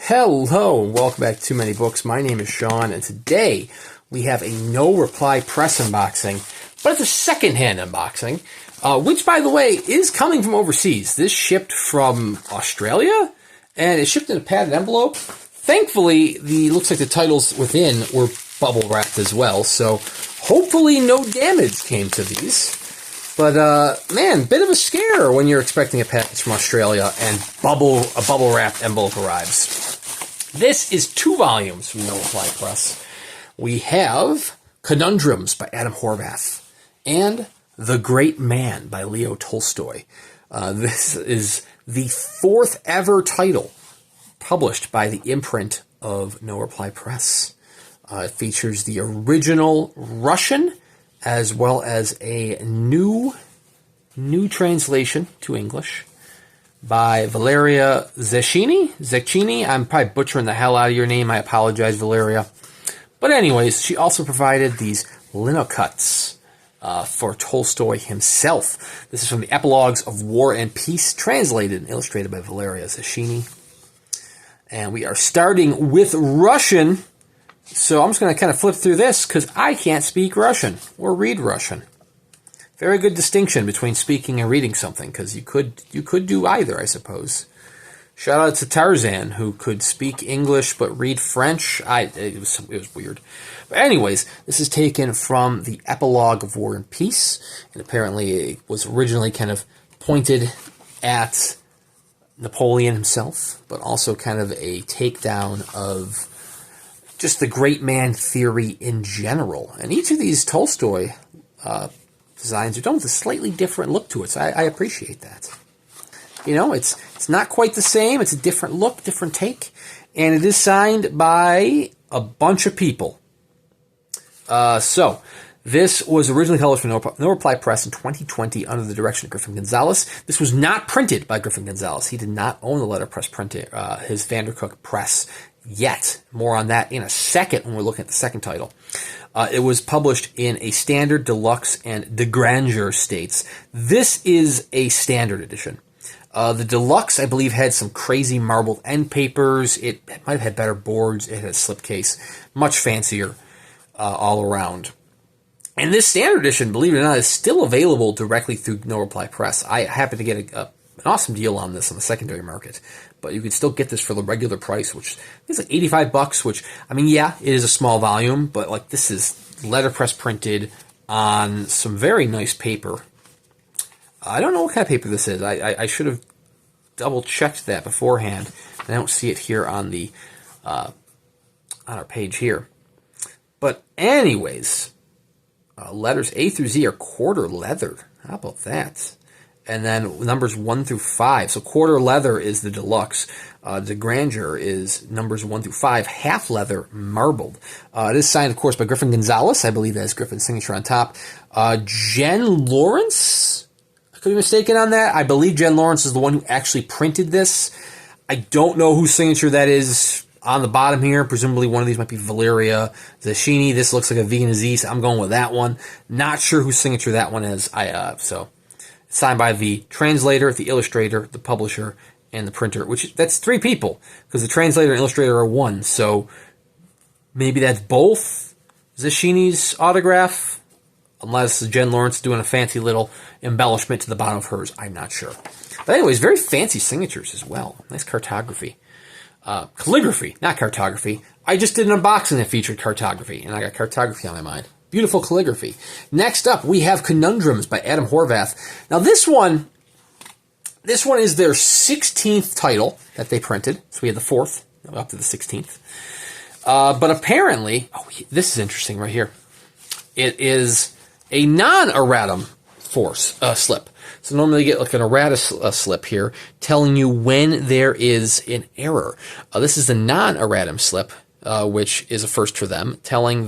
Hello, and welcome back to Too Many Books. My name is Sean, and today we have a No Reply Press unboxing, but it's a secondhand unboxing, which, by the way, is coming from overseas. This shipped from Australia, and it shipped in a padded envelope. Thankfully, looks like the titles within were bubble wrapped as well, so hopefully no damage came to these. But, man, bit of a scare when you're expecting a package from Australia and a bubble-wrapped envelope arrives. This is 2 volumes from No Reply Press. We have Conundrums by Adam Horvath and The Great Man by Leo Tolstoy. This is the 4th ever title published by the imprint of No Reply Press. It features the original Russian as well as a new translation to English by Valeria Zecchini. I'm probably butchering the hell out of your name. I apologize, Valeria. But anyways, she also provided these linocuts for Tolstoy himself. This is from the Epilogues of War and Peace, translated and illustrated by Valeria Zecchini. And we are starting with Russian. So I'm just going to kind of flip through this because I can't speak Russian or read Russian. Very good distinction between speaking and reading something, because you could do either, I suppose. Shout out to Tarzan, who could speak English but read French. It was weird. But anyways, this is taken from the Epilogue of War and Peace, and apparently it was originally kind of pointed at Napoleon himself, but also kind of a takedown of just the great man theory in general. And each of these Tolstoy designs are done with a slightly different look to it, so I appreciate that. You know, it's not quite the same. It's a different look, different take, and it is signed by a bunch of people. So this was originally published from No Reply Press in 2020 under the direction of Griffin Gonzalez. This was not printed by Griffin Gonzalez. He did not own the letterpress printing, his Vandercook press yet. More on that in a second when we're looking at the second title. It was published in a standard, deluxe, and de grandeur states. This is a standard edition. The deluxe, I believe, had some crazy marbled end papers. It might have had better boards. It had a slipcase. Much fancier all around. And this standard edition, believe it or not, is still available directly through No Reply Press. I happened to get an awesome deal on this on the secondary market. But you can still get this for the regular price, which is like $85, which, I mean, yeah, it is a small volume, but like this is letterpress printed on some very nice paper. I don't know what kind of paper this is. I should have double-checked that beforehand. I don't see it here on the on our page here. But anyways, letters A through Z are quarter leather. How about that? And then numbers 1 through 5. So quarter leather is the deluxe. The grandeur is numbers 1 through 5, half leather, marbled. It is signed, of course, by Griffin Gonzalez. I believe that is Griffin's signature on top. Jen Lawrence? I could be mistaken on that. I believe Jen Lawrence is the one who actually printed this. I don't know whose signature that is on the bottom here. Presumably one of these might be Valeria Zecchini. This looks like a V and a Z, so I'm going with that one. Not sure whose signature that one is. Signed by the translator, the illustrator, the publisher, and the printer, that's 3 people, because the translator and illustrator are 1, so maybe that's both Zecchini's autograph, unless Jen Lawrence is doing a fancy little embellishment to the bottom of hers. I'm not sure. But anyways, very fancy signatures as well. Nice cartography. Calligraphy, not cartography. I just did an unboxing that featured cartography, and I got cartography on my mind. Beautiful calligraphy. Next up, we have Conundrums by Adam Horvath. Now, this one is their 16th title that they printed. So we had the 4th, up to the 16th. But apparently, this is interesting right here. It is a non-erratum slip. So normally you get like an errata slip here telling you when there is an error. This is the non-erratum slip. Which is a first for them, telling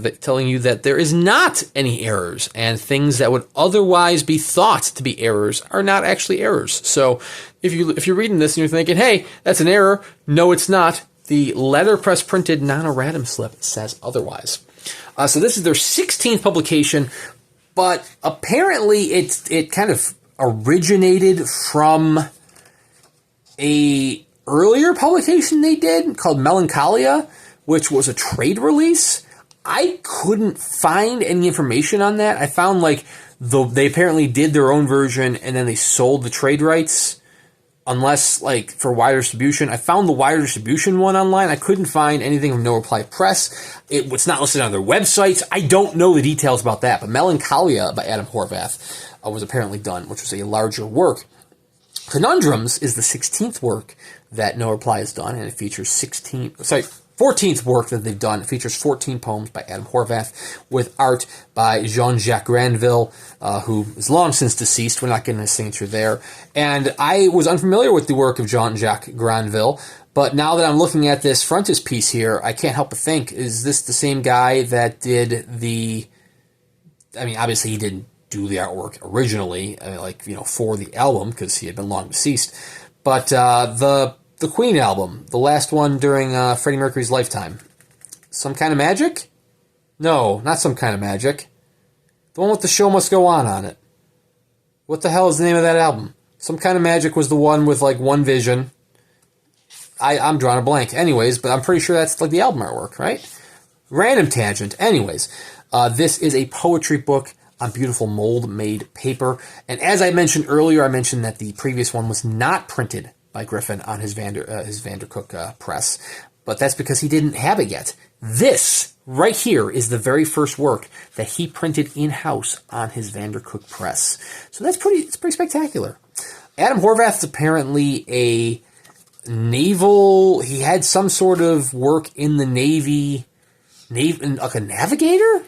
you that there is not any errors, and things that would otherwise be thought to be errors are not actually errors. So if you're reading this and you're thinking, hey, that's an error, no, it's not. The letterpress printed non-erratum slip says otherwise. So this is their 16th publication, but apparently it kind of originated from a earlier publication they did called Melancholia, which was a trade release. I couldn't find any information on that. I found like they apparently did their own version and then they sold the trade rights, unless like for wider distribution. I found the wider distribution one online. I couldn't find anything from No Reply Press. It's not listed on their websites. I don't know the details about that, but Melancholia by Adam Horvath was apparently done, which was a larger work. Conundrums is the 16th work that No Reply has done, and it features 14th work that they've done. It features 14 poems by Adam Horvath with art by Jean-Jacques Grandville, who is long since deceased. We're not getting his signature there. And I was unfamiliar with the work of Jean-Jacques Grandville, but now that I'm looking at this frontispiece here, I can't help but think, is this the same guy that did obviously he didn't do the artwork originally, for the album, because he had been long deceased, but the Queen album, the last one during Freddie Mercury's lifetime. Some Kind of Magic? No, not Some Kind of Magic. The one with The Show Must Go On it. What the hell is the name of that album? Some Kind of Magic was the one with like One Vision. I'm drawing a blank. Anyways, but I'm pretty sure that's like the album artwork, right? Random tangent. Anyways, this is a poetry book on beautiful mold-made paper. And as I mentioned earlier, I mentioned that the previous one was not printed by Griffin on his Vandercook press, but that's because he didn't have it yet. This right here is the very first work that he printed in-house on his Vandercook press. So it's pretty spectacular. Adam Horvath is apparently a naval. He had some sort of work in the Navy, like a navigator.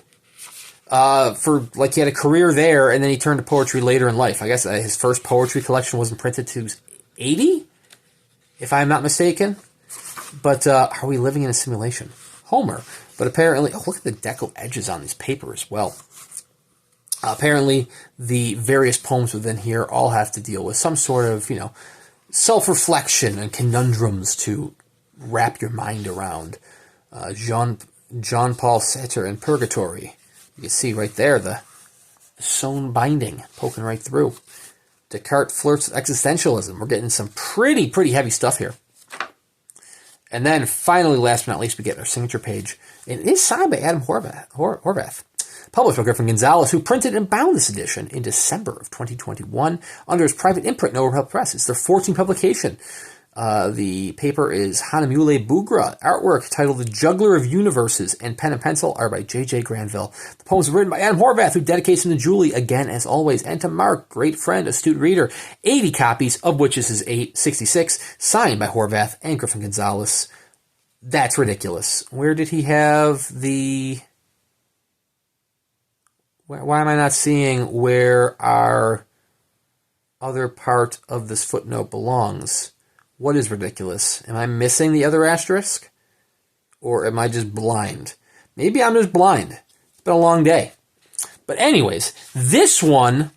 He had a career there, and then he turned to poetry later in life. I guess his first poetry collection wasn't printed to 80, if I'm not mistaken. But are we living in a simulation? Homer. But apparently, look at the deco edges on this paper as well. Apparently, the various poems within here all have to deal with some sort of, self-reflection and conundrums to wrap your mind around. Jean Paul Sartre in Purgatory. You can see right there the sewn binding poking right through. Descartes flirts with existentialism. We're getting some pretty heavy stuff here. And then finally, last but not least, we get our signature page. And it is signed by Adam Horvath. Published by Griffin Gonzalez, who printed and bound this edition in December of 2021 under his private imprint, No Reply Press. It's their 14th publication. The paper is Hanamule Bugra. Artwork titled The Juggler of Universes, and pen and pencil are by J.J. Granville. The poems were written by Adam Horvath, who dedicates them to Julie, again, as always, and to Mark, great friend, astute reader. 80 copies, of which this is 66, signed by Horvath and Griffin Gonzalez. That's ridiculous. Where did he have the... Why am I not seeing where our other part of this footnote belongs? What is ridiculous? Am I missing the other asterisk? Or am I just blind? Maybe I'm just blind. It's been a long day. But anyways, this one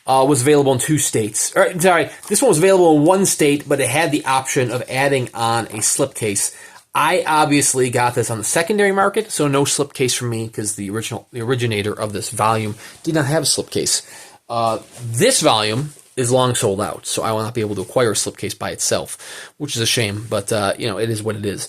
was available in 2 states. This one was available in 1 state, but it had the option of adding on a slipcase. I obviously got this on the secondary market, so no slipcase for me because the originator of this volume did not have a slipcase. This volume is long sold out, so I will not be able to acquire a slipcase by itself, which is a shame, but it is what it is.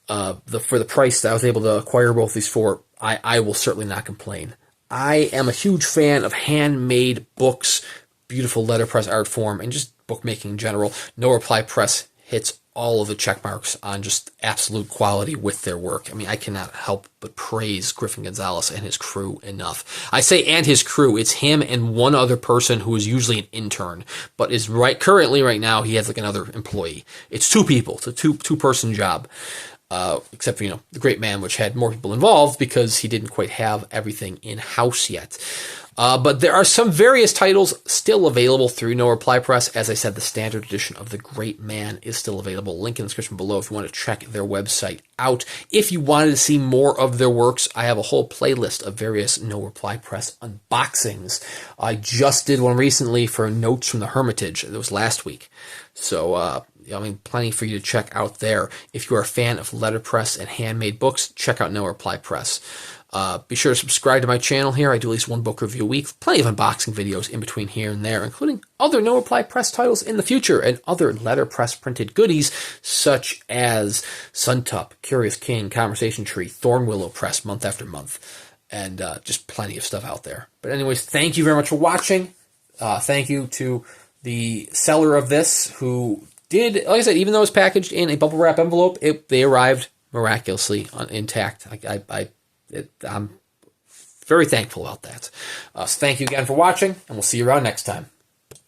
For the price that I was able to acquire both these for, I will certainly not complain. I am a huge fan of handmade books, beautiful letterpress art form, and just bookmaking in general. No Reply Press hits all of the check marks on just absolute quality with their work. I mean, I cannot help but praise Griffin Gonzalez and his crew enough. I say and his crew. It's him and one other person who is usually an intern, but is currently right now he has like another employee. It's 2 people. It's a two-person job. Except for, The Great Man, which had more people involved because he didn't quite have everything in-house yet. But there are some various titles still available through No Reply Press. As I said, the standard edition of The Great Man is still available. Link in the description below if you want to check their website out. If you wanted to see more of their works, I have a whole playlist of various No Reply Press unboxings. I just did one recently for Notes from the Hermitage. It was last week. So I mean, plenty for you to check out there. If you are a fan of letterpress and handmade books, check out No Reply Press. Be sure to subscribe to my channel here. I do at least one book review a week. Plenty of unboxing videos in between here and there, including other No Reply Press titles in the future and other letterpress printed goodies such as Suntup, Curious King, Conversation Tree, Thornwillow Press month after month, and just plenty of stuff out there. But anyways, thank you very much for watching. Thank you to the seller of this who did, like I said, even though it was packaged in a bubble wrap envelope, they arrived miraculously intact. I'm very thankful about that. So thank you again for watching, and we'll see you around next time.